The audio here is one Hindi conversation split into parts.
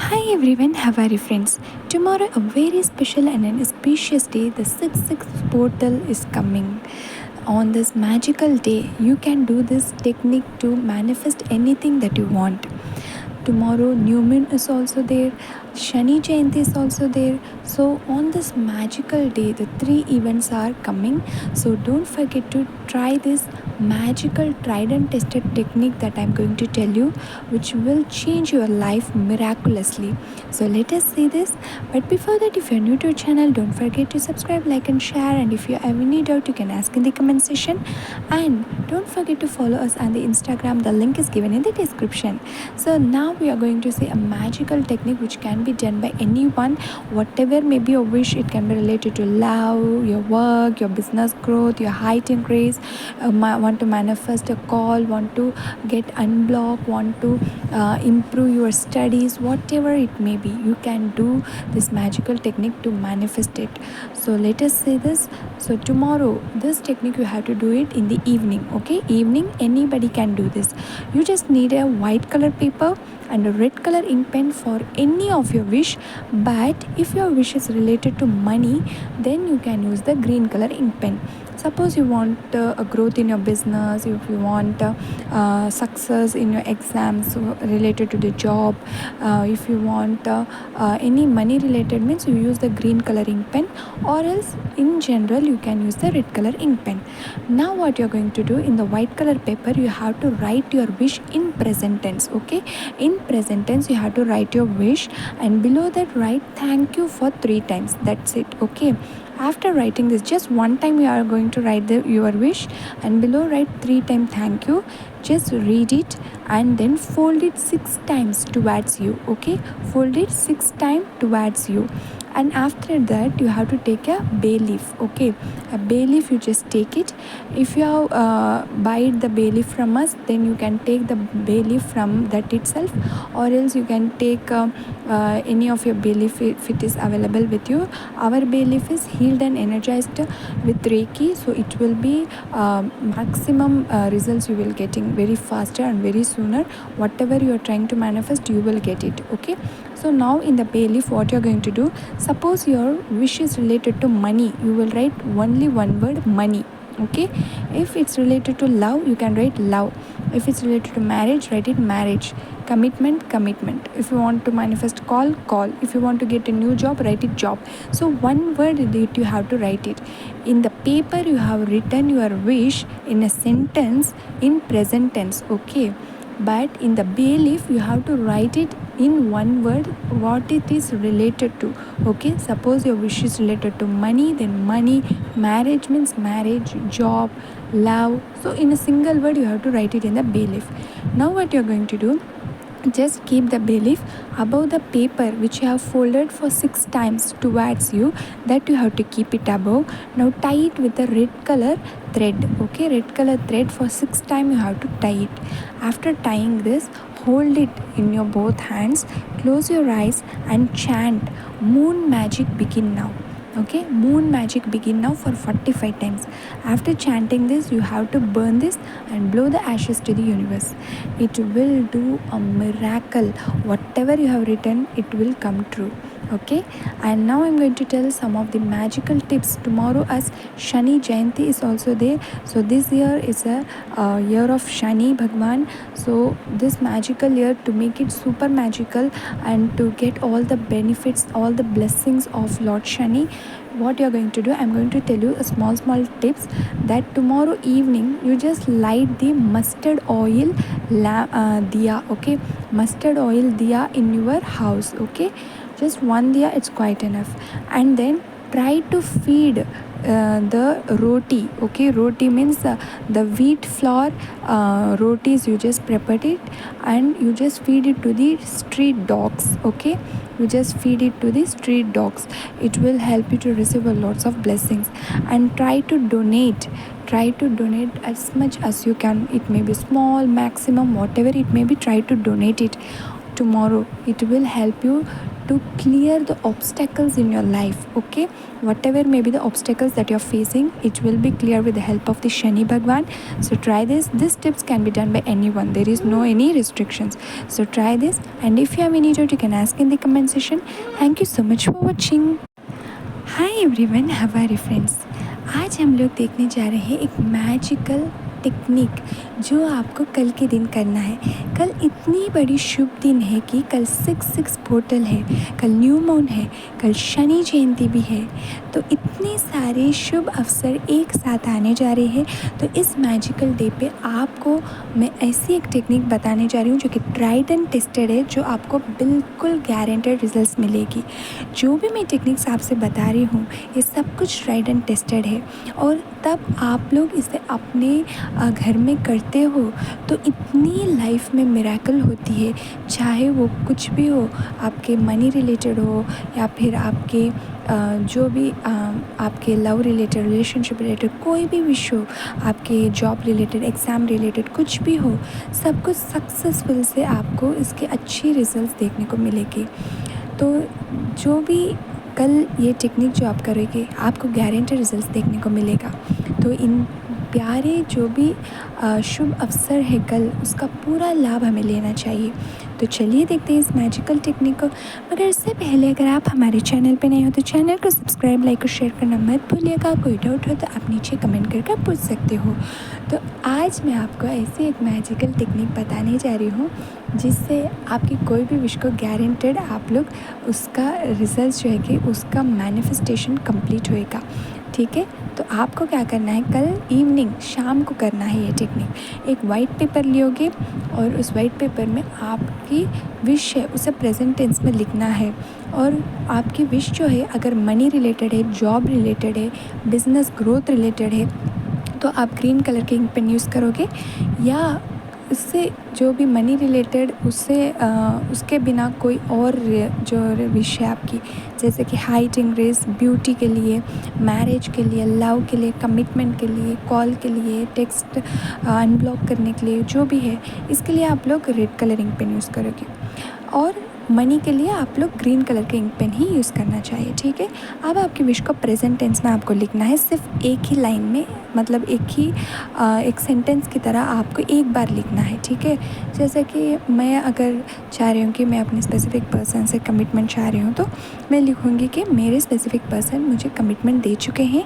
Hi everyone, how are you friends? Tomorrow a very special and an auspicious day, the 6/6 portal is coming. On this magical day, you can do this technique to manifest anything that you want. Tomorrow new moon is also there, Shani Jayanti is also there. So on this magical day, the three events are coming. So don't forget to try this magical tried and tested technique that I'm going to tell you, which will change your life miraculously. So let us see this. But before that, if you're new to our channel, don't forget to subscribe, like and share. And if you have any doubt, you can ask in the comment section. And don't forget to follow us on the Instagram. The link is given in the description. So now we are going to see a magical technique which can be done by anyone. Whatever may be your wish, it can be related to love, your work, your business growth, your height increase, want to manifest a call, want to get unblocked, want to improve your studies, whatever it may be, you can do this magical technique to manifest it. So let us say this. So tomorrow this technique you have to do it in the evening. Okay, evening anybody can do this. You just need a white color paper and a red color ink pen for any of your wish. But if your wish is related to money, then you can use the green color ink pen. Suppose you want a growth in your business, if you want success in your exams related to the job, if you want any money related, means you use the green color ink pen, or else in general you can use the red color ink pen. Now what you're going to do, in the white color paper you have to write your wish in present tense. Okay, in present tense you have to write your wish, and below that write thank you for 3 times. That's it. Okay, after writing this, just one time you are going to write your wish, and below write 3 times thank you. Just read it and then fold it 6 times towards you. Okay, fold it 6 times towards you. And after that you have to take a bay leaf. Okay, a bay leaf, you just take it. If you have buy the bay leaf from us, then you can take the bay leaf from that itself, or else you can take any of your bay leaf if it is available with you. Our bay leaf is healed and energized with Reiki, so it will be maximum results you will getting very faster and very sooner. Whatever you are trying to manifest, you will get it. Okay, so now in the bay leaf, what you are going to do, suppose your wish is related to money, you will write only one word, money. Okay, if it's related to love, you can write love. If it's related to marriage, write it marriage. Commitment, commitment. If you want to manifest call, call. If you want to get a new job, write it job. So one word that you have to write it. In the paper you have written your wish in a sentence in present tense. Okay, but in the bay leaf you have to write it in one word what it is related to. Okay, suppose your wish is related to money, then money. Marriage means marriage, job, love. So in a single word you have to write it in the bay leaf. Now what you are going to do, just keep the bay leaf above the paper which you have folded for 6 times towards you, that you have to keep it above. Now tie it with a red color thread. Okay, red color thread for 6 times you have to tie it. After tying this, hold it in your both hands, close your eyes and chant moon magic begin now. Okay, moon magic begin now for 45 times. After chanting this, you have to burn this and blow the ashes to the universe. It will do a miracle. Whatever you have written, it will come true. Okay, and now I'm going to tell some of the magical tips. Tomorrow as Shani Jayanti is also there, so this year is a year of Shani Bhagwan. So this magical year, to make it super magical and to get all the benefits, all the blessings of Lord Shani, what you're going to do, I'm going to tell you a small tips, that tomorrow evening you just light the mustard oil diya. Okay, mustard oil diya in your house. Okay, just one diya, it's quite enough. And then try to feed the roti. Okay, roti means the wheat flour rotis, you just prepare it and you just feed it to the street dogs. Okay, you just feed it to the street dogs. It will help you to receive a lots of blessings. And try to donate as much as you can. It may be small, maximum, whatever it may be, try to donate it tomorrow. It will help you to clear the obstacles in your life. Okay, whatever may be the obstacles that you're facing, it will be clear with the help of the Shani Bhagwan. So try this. These tips can be done by anyone. There is no any restrictions. So try this, and if you have any doubt, you can ask in the comment section. Thank you so much for watching. Hi everyone, how are you friends. आज हम लोग देखने जा रहे हैं एक मैजिकल टेक्निक जो आपको कल के दिन करना है। कल इतनी बड़ी शुभ दिन है कि कल 6/6 पोर्टल है, कल न्यू मून है, कल शनि जयंती भी है। तो इतने सारे शुभ अवसर एक साथ आने जा रहे हैं। तो इस मैजिकल डे पे आपको मैं ऐसी एक टेक्निक बताने जा रही हूँ जो कि ट्राइड एंड टेस्टेड है, जो आपको बिल्कुल गारंटेड रिजल्ट्स मिलेगी। जो भी मैं टेक्निक्स आपसे बता रही हूँ ये सब कुछ ट्राइड एंड टेस्टेड है, और तब आप लोग इसे अपने घर में करते हो तो इतनी लाइफ में मिरेकल होती है। चाहे वो कुछ भी हो, आपके मनी रिलेटेड हो या फिर आपके जो भी आपके लव रिलेटेड, रिलेशनशिप रिलेटेड कोई भी विश हो, आपके जॉब रिलेटेड, एग्ज़ाम रिलेटेड कुछ भी हो, सब कुछ सक्सेसफुल से आपको इसके अच्छी रिजल्ट्स देखने को मिलेगी। तो जो भी कल ये टेक्निक जो आप करोगे आपको गारंटी रिजल्ट्स देखने को मिलेगा। तो इन प्यारे जो भी शुभ अवसर है कल, उसका पूरा लाभ हमें लेना चाहिए। तो चलिए देखते हैं इस मैजिकल टेक्निक को। मगर इससे पहले अगर आप हमारे चैनल पे नए हो तो चैनल को सब्सक्राइब, लाइक और शेयर करना मत भूलिएगा। कोई डाउट हो तो आप नीचे कमेंट करके पूछ सकते हो। तो आज मैं आपको ऐसी एक मैजिकल टेक्निक बताने जा रही हूँ जिससे आपकी कोई भी विश को गारंटेड आप लोग उसका रिजल्ट जो है कि उसका मैनिफेस्टेशन कंप्लीट होएगा। ठीक है, तो आपको क्या करना है, कल इवनिंग शाम को करना है ये टेक्निक। एक वाइट पेपर लियोगे और उस वाइट पेपर में आपकी विश है उसे प्रेजेंट टेंस में लिखना है। और आपकी विश जो है अगर मनी रिलेटेड है, जॉब रिलेटेड है, बिजनेस ग्रोथ रिलेटेड है, तो आप ग्रीन कलर के इंक पेन यूज़ करोगे। या इससे जो भी मनी रिलेटेड उसके बिना कोई और जो विश है आपकी, जैसे कि हाइट इंक्रीज, ब्यूटी के लिए, मैरिज के लिए, लव के लिए, कमिटमेंट के लिए, कॉल के लिए, टेक्स्ट अनब्लॉक करने के लिए, जो भी है इसके लिए आप लोग red colour ink pen use करोगे। और मनी के लिए आप लोग ग्रीन कलर के इंक पेन ही यूज़ करना चाहिए। ठीक है, अब आपकी विश को प्रेजेंट टेंस में आपको लिखना है, सिर्फ एक ही लाइन में, मतलब एक सेंटेंस की तरह आपको एक बार लिखना है। ठीक है, जैसे कि मैं अगर चाह रही हूँ कि मैं अपने स्पेसिफिक पर्सन से कमिटमेंट चाह रही हूँ तो मैं लिखूँगी कि मेरे स्पेसिफिक पर्सन मुझे कमिटमेंट दे चुके हैं,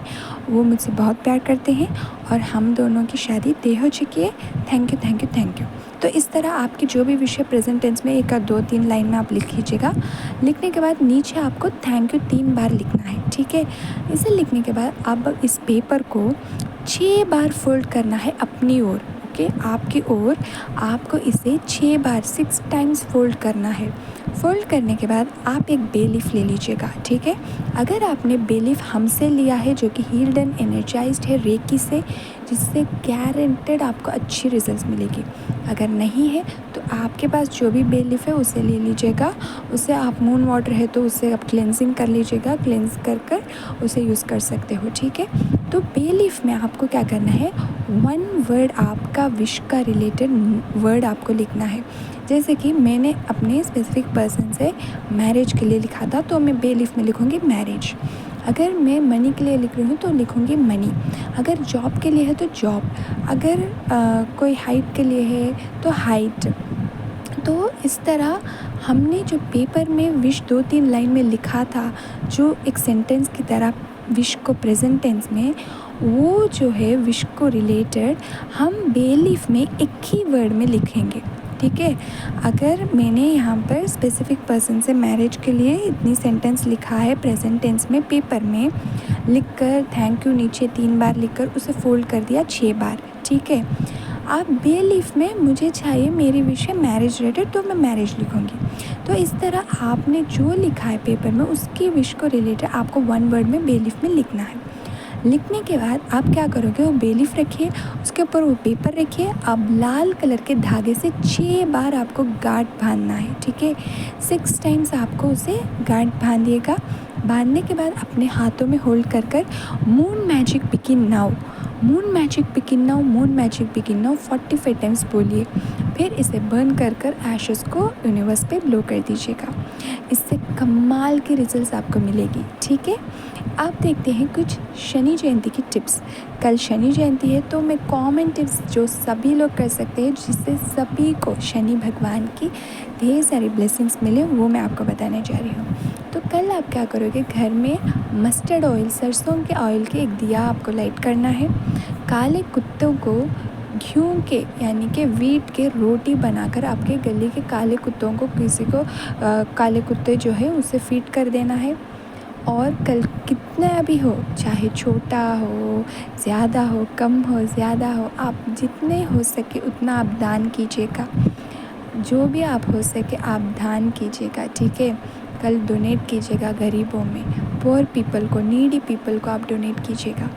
वो मुझसे बहुत प्यार करते हैं और हम दोनों की शादी तय हो चुकी है। Thank you, thank you, thank you. तो इस तरह आपकी जो भी विषय प्रेजेंट टेंस में 1 या 2-3 लाइन में आप लिख लीजिएगा। लिखने के बाद नीचे आपको थैंक यू 3 बार लिखना है। ठीक है, इसे लिखने के बाद अब इस पेपर को 6 बार फोल्ड करना है अपनी ओर। ओके, आपकी ओर आपको इसे 6 बार 6 टाइम्स फोल्ड करना है। फोल्ड करने के बाद आप एक बे लीफ ले लीजिएगा। ठीक है, अगर आपने बे लीफ हमसे लिया है जो कि हील्ड एंड एनर्जाइज्ड है रेकी से, जिससे गारंटेड आपको अच्छी रिजल्ट्स मिलेगी। अगर नहीं है तो आपके पास जो भी बे लीफ है उसे ले लीजिएगा। उसे आप मून वाटर है तो उसे आप क्लेंजिंग कर लीजिएगा, क्लेंज कर उसे यूज़ कर सकते हो। ठीक है, तो बे लीफ में आपको क्या करना है, 1 वर्ड आपका विश का रिलेटेड वर्ड आपको लिखना है। जैसे कि मैंने अपने स्पेसिफिक पर्सन से मैरिज के लिए लिखा था तो मैं बे लीफ में लिखूँगी मैरिज। अगर मैं मनी के लिए लिख रही हूँ तो लिखूँगी मनी। अगर जॉब के लिए है तो जॉब। अगर कोई हाइट के लिए है तो हाइट। तो इस तरह हमने जो पेपर में विश 2-3 लाइन में लिखा था, जो एक सेंटेंस की तरह विश को प्रेजेंट टेंस में, वो जो है विश को रिलेटेड हम बे लीफ में एक ही वर्ड में लिखेंगे। ठीक है, अगर मैंने यहाँ पर स्पेसिफिक पर्सन से मैरिज के लिए इतनी सेंटेंस लिखा है प्रेजेंट टेंस में, पेपर में लिखकर थैंक यू नीचे 3 बार लिखकर उसे फोल्ड कर दिया 6 बार। ठीक है, आप बे लीफ में मुझे चाहिए मेरी विश है मैरिज रिलेटेड तो मैं मैरिज लिखूँगी। तो इस तरह आपने जो लिखा है पेपर में उसकी विश को रिलेटेड आपको 1 वर्ड में बे लीफ में लिखना है। लिखने के बाद आप क्या करोगे, वो बे लीफ रखिए, उसके ऊपर वो पेपर रखिए। अब लाल कलर के धागे से 6 बार आपको गांठ बांधना है। ठीक है, 6 टाइम्स आपको उसे गांठ बांधिएगा। बांधने के बाद अपने हाथों में होल्ड कर moon magic begin now, moon magic begin now, moon magic begin now 45 times बोलिए। फिर इसे बर्न कर कर एशेस को यूनिवर्स पे ब्लो कर दीजिएगा। इससे कमाल के रिजल्ट्स आपको मिलेगी। ठीक है, आप देखते हैं कुछ शनि जयंती की टिप्स। कल शनि जयंती है तो मैं कॉमन टिप्स जो सभी लोग कर सकते हैं जिससे सभी को शनि भगवान की ढेर सारी ब्लेसिंग्स मिले, वो मैं आपको बताने जा रही हूँ। तो कल आप क्या करोगे, घर में मस्टर्ड ऑयल, सरसों के ऑयल के एक दिया आपको लाइट करना है। काले कुत्तों को गेहूँ के यानी कि वीट के रोटी बनाकर आपके गली के काले कुत्तों को किसी को काले कुत्ते जो है उसे फीड कर देना है। और कल कितना भी हो, चाहे छोटा हो, ज़्यादा हो, कम हो, ज़्यादा हो, आप जितने हो सके उतना आप दान कीजिएगा। जो भी आप हो सके आप दान कीजिएगा। ठीक है, कल डोनेट कीजिएगा गरीबों में, पुअर पीपल को, नीडी पीपल को आप डोनेट कीजिएगा,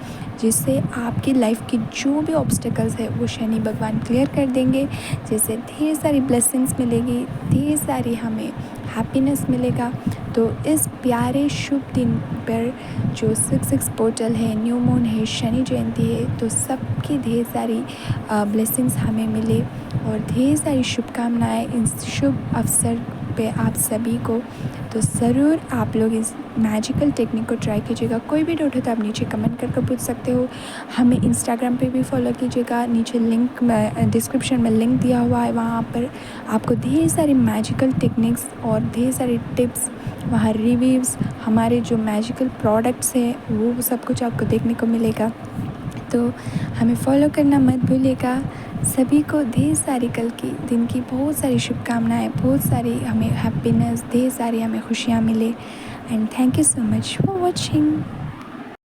जिससे आपकी लाइफ की जो भी ऑब्स्टेकल्स है वो शनि भगवान क्लियर कर देंगे, जिससे ढेर सारी ब्लेसिंग्स मिलेगी, ढेर सारी हमें हैप्पीनेस मिलेगा। तो इस प्यारे शुभ दिन पर जो 6 पोर्टल है, न्यू मून है, शनि जयंती है, तो सबकी ढेर सारी ब्लेसिंग्स हमें मिले और ढेर सारी शुभकामनाएं इस शुभ अवसर पे आप सभी को। तो ज़रूर आप लोग इस मैजिकल टेक्निक को ट्राई कीजिएगा। कोई भी डाउट हो तो आप नीचे कमेंट करके पूछ सकते हो। हमें इंस्टाग्राम पे भी फॉलो कीजिएगा, नीचे लिंक में डिस्क्रिप्शन में लिंक दिया हुआ है, वहाँ पर आपको ढेर सारी मैजिकल टेक्निक्स और ढेर सारी टिप्स, वहाँ रिव्यूज़, हमारे जो मैजिकल प्रोडक्ट्स हैं वो सब कुछ आपको देखने को मिलेगा। तो हमें फॉलो करना मत भूलिएगा। सभी को ढेर सारी कल की दिन की बहुत सारी शुभकामनाएं, बहुत सारी हमें हैप्पीनेस, ढेर सारी हमें खुशियाँ मिले। And thank you so much for watching.